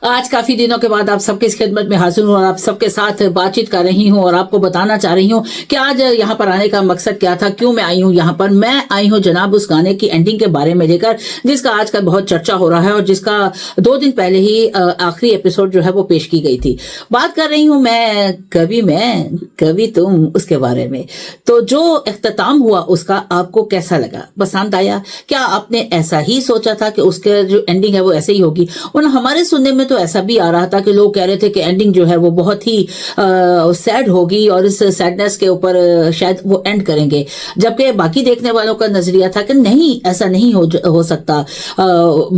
आज काफी दिनों के बाद आप सबके इस खिदमत में हाजिर हूँ और आप सबके साथ बातचीत कर रही हूँ और आपको बताना चाह रही हूँ कि आज यहाँ पर आने का मकसद क्या था, क्यों मैं आई हूँ यहाँ पर। मैं आई हूँ जनाब उस गाने की एंडिंग के बारे में लेकर जिसका आजकल बहुत चर्चा हो रहा है और जिसका 2 दिन पहले ही आखिरी एपिसोड जो है वो पेश की गई थी। बात कर रही हूँ मैं कभी तुम उसके बारे में। तो जो इख्तिताम हुआ उसका आपको कैसा लगा, पसंद आया? क्या आपने ऐसा ही सोचा था कि उसके जो एंडिंग है वो ऐसे ही होगी? और हमारे सुनने में तो ऐसा भी आ रहा था कि लोग कह रहे थे कि एंडिंग जो है वो बहुत ही सैड होगी और इस सैडनेस के ऊपर शायद वो एंड करेंगे, जबकि बाकी देखने वालों का नजरिया था कि नहीं, ऐसा नहीं हो सकता।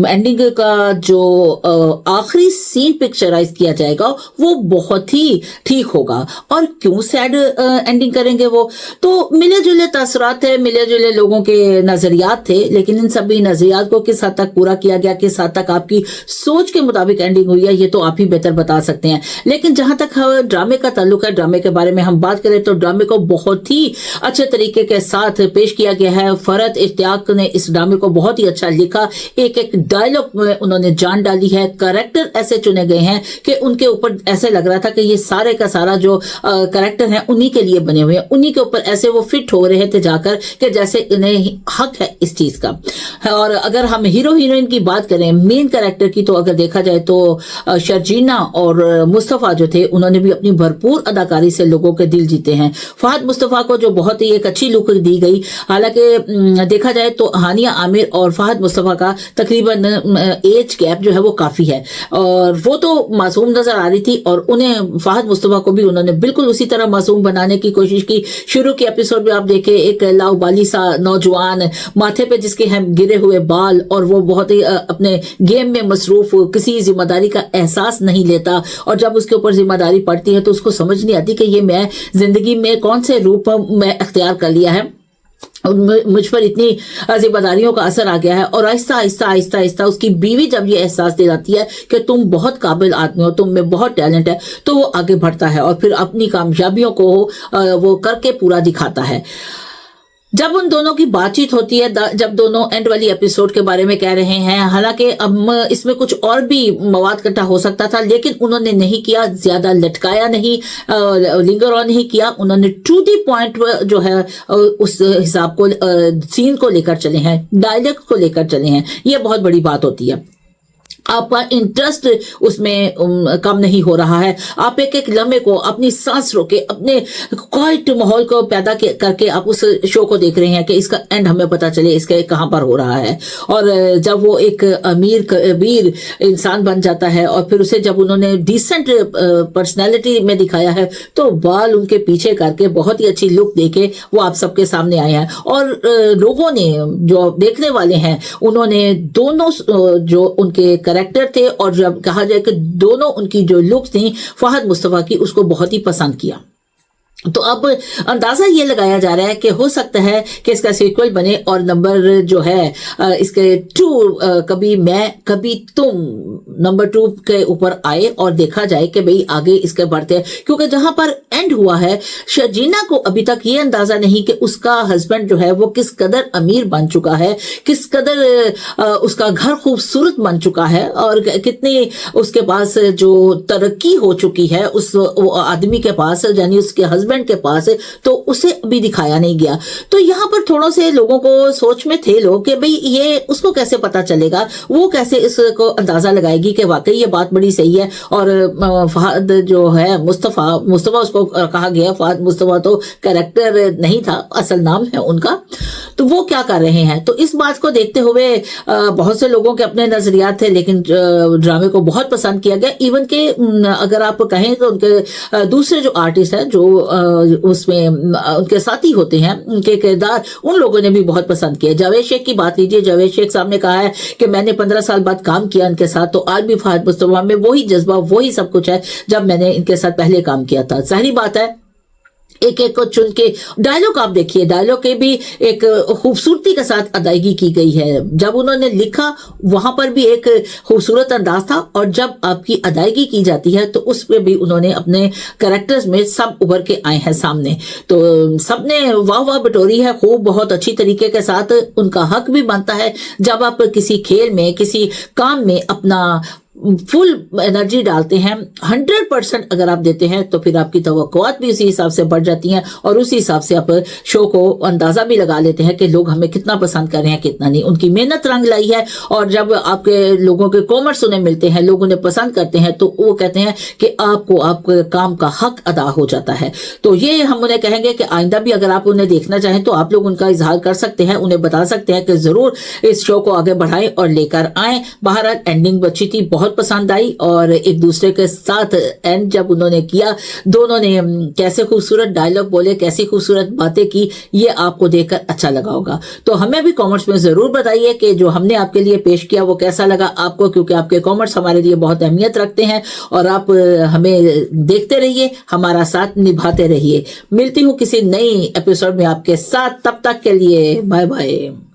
एंडिंग का जो आखिरी सीन पिक्चराइज किया जाएगा वो बहुत ही ठीक होगा। और क्यों सैड एंडिंग करेंगे वो? तो मिले जुले तासरात थे, मिले जुले लोगों के नजरियात थे, लेकिन इन सभी नजरियात को किस हद तक पूरा किया गया, किस हद तक आपकी सोच के मुताबिक एंडिंग हुई है, ये तो आप ही बेहतर बता सकते हैं। लेकिन जहां तक ड्रामे का ताल्लुक है, ड्रामे के बारे में हम बात करें तो ड्रामे को बहुत ही अच्छे तरीके के साथ पेश किया गया है। फरहत इश्तियाक ने इस ड्रामे को बहुत ही अच्छा लिखा, एक एक डायलॉग में उन्होंने जान डाली है। कैरेक्टर ऐसे चुने गए हैं कि उनके ऊपर ऐसे लग रहा था कि ये सारे का सारा जो कैरेक्टर है उन्हीं के लिए बने हुए हैं, उन्हीं के ऊपर ऐसे वो फिट हो रहे थे जाकर कि जैसे इन्हें हक है इस चीज का। और अगर हम हीरो हीरोइन की बात करें, मेन कैरेक्टर की, तो अगर देखा जाए तो शर्जीना और मुस्तफा जो थे उन्होंने भी अपनी भरपूर अदाकारी से लोगों के दिल जीते हैं। फहद मुस्तफा को जो बहुत ही एक अच्छी लुक दी गई, हालांकि देखा जाए तो हानिया आमिर और फहद मुस्तफा का तकरीबन एज गैप जो है वो काफी है और वो तो मासूम नजर आ रही थी और उन्हें फहद मुस्तफा को भी उन्होंने बिल्कुल उसी तरह मासूम बनाने की कोशिश की। शुरू के एपिसोड में आप देखे एक लाउबाली सा नौजवान, माथे पे जिसके हैं गिरे हुए बाल, और वो बहुत ही अपने गेम में मसरूफ, किसी जिम्मेदारी का एहसास नहीं लेता, और जब उसके ऊपर जिम्मेदारी पड़ती है तो उसको समझ नहीं आती कि ये मैं जिंदगी में कौन से रूप में इख्तियार कर लिया है, मुझ पर इतनी जिम्मेदारियों का असर आ गया है। और आहिस्ता आहिस्ता आहिस्ता आहिस्ता उसकी बीवी जब ये एहसास दिलाती है कि तुम बहुत काबिल आदमी हो, तुम में बहुत टैलेंट है, तो वो आगे बढ़ता है और फिर अपनी कामयाबियों को वो करके पूरा दिखाता है। जब उन दोनों की बातचीत होती है, जब दोनों एंड वाली एपिसोड के बारे में कह रहे हैं, हालांकि अब इसमें कुछ और भी मवाद इकट्ठा हो सकता था, लेकिन उन्होंने नहीं किया, ज्यादा लटकाया नहीं, लिंगर ऑन नहीं किया, उन्होंने टू दी पॉइंट जो है उस हिसाब को सीन को लेकर चले हैं, डायलॉग को लेकर चले हैं। ये बहुत बड़ी बात होती है। आपका इंटरेस्ट उसमें कम नहीं हो रहा है, आप एक एक लम्हे को अपनी सांस रोके, अपने क्वाइट माहौल को पैदा करके आप उस शो को देख रहे हैं कि इसका एंड हमें पता चले इसका कहां पर हो रहा है। और जब वो एक अमीर कबीर इंसान बन जाता है और फिर उसे जब उन्होंने डिसेंट पर्सनैलिटी में दिखाया है तो बाल उनके पीछे करके बहुत ही अच्छी लुक देके वो आप सबके सामने आए हैं। और लोगों ने, जो देखने वाले हैं, उन्होंने दोनों जो उनके कैरेक्टर थे और जब कहा जाए कि दोनों उनकी जो लुक थी फहद मुस्तफा की, उसको बहुत ही पसंद किया। तो अब अंदाजा ये लगाया जा रहा है कि हो सकता है कि इसका सीक्वल बने और नंबर जो है इसके 2 कभी मैं कभी तुम नंबर 2 के ऊपर आए और देखा जाए कि भाई आगे इसके बढ़ते हैं। क्योंकि जहां पर एंड हुआ है, शर्जीना को अभी तक ये अंदाजा नहीं कि उसका हस्बैंड जो है वो किस कदर अमीर बन चुका है, किस कदर उसका घर खूबसूरत बन चुका है और कितनी उसके पास जो तरक्की हो चुकी है उस आदमी के पास, यानी उसके हस्बैंड के पास, तो उसे अभी दिखाया नहीं गया। तो यहाँ पर थोड़े से लोगों को सोच में थे लोग कि भाई ये उसको कैसे पता चलेगा, वो कैसे इसको अंदाजा लगाएगी कि वाकई ये बात बड़ी सही है। और फहद जो है मुस्तफा उसको कहा गया, फहद मुस्तफा तो कैरेक्टर नहीं था, असल नाम है उनका, तो वो क्या कर रहे हैं। तो इस बात को देखते हुए बहुत से लोगों के अपने नजरियात थे, लेकिन ड्रामे को बहुत पसंद किया गया। इवन के अगर आप कहें तो उनके दूसरे जो आर्टिस्ट हैं जो उसमें उनके साथी होते हैं, उनके किरदार उन लोगों ने भी बहुत पसंद किया। जावेद शेख की बात लीजिए, जावेद शेख साहब ने कहा है कि मैंने 15 साल बाद काम किया इनके साथ, तो आज भी फहद मुस्तफा में वही जज्बा, वही सब कुछ है जब मैंने इनके साथ पहले काम किया था। जाहिर बात है एक एक को चुन के डायलॉग आप देखिए, डायलॉग के भी एक खूबसूरती के साथ अदायगी की गई है। जब उन्होंने लिखा वहां पर भी एक खूबसूरत अंदाज था और जब आपकी अदायगी की जाती है तो उस पे भी उन्होंने अपने कैरेक्टर्स में सब उभर के आए हैं सामने। तो सबने वाह वाह बटोरी है खूब, बहुत अच्छी तरीके के साथ। उनका हक भी बनता है जब आप किसी खेल में, किसी काम में अपना फुल एनर्जी डालते हैं, 100% अगर आप देते हैं तो फिर आपकी तवक्कुआत भी उसी हिसाब से बढ़ जाती हैं और उसी हिसाब से आप शो को अंदाजा भी लगा लेते हैं कि लोग हमें कितना पसंद कर रहे हैं कितना नहीं। उनकी मेहनत रंग लाई है और जब आपके लोगों के कॉमेंट्स उन्हें मिलते हैं, लोग उन्हें पसंद करते हैं, तो वो कहते हैं कि आपको आपके काम का हक अदा हो जाता है। तो ये हम उन्हें कहेंगे कि आइंदा भी अगर आप उन्हें देखना चाहें तो आप लोग उनका इजहार कर सकते हैं, उन्हें बता सकते हैं कि जरूर इस शो को आगे बढ़ाएं और लेकर आए। बहरहाल एंडिंग बची थी, बहुत पसंद आई और एक दूसरे के साथ एंड जब उन्होंने किया, दोनों ने कैसे खूबसूरत डायलॉग बोले, कैसी खूबसूरत बातें की, ये आपको देखकर अच्छा लगा होगा। तो हमें भी कमेंट्स में जरूर बताइए कि जो हमने आपके लिए पेश किया वो कैसा लगा आपको, क्योंकि आपके कमेंट्स हमारे लिए बहुत अहमियत रखते हैं और आप हमें देखते रहिए, हमारा साथ निभाते रहिए। मिलती हूँ किसी नई एपिसोड में आपके साथ, तब तक के लिए बाय बाय।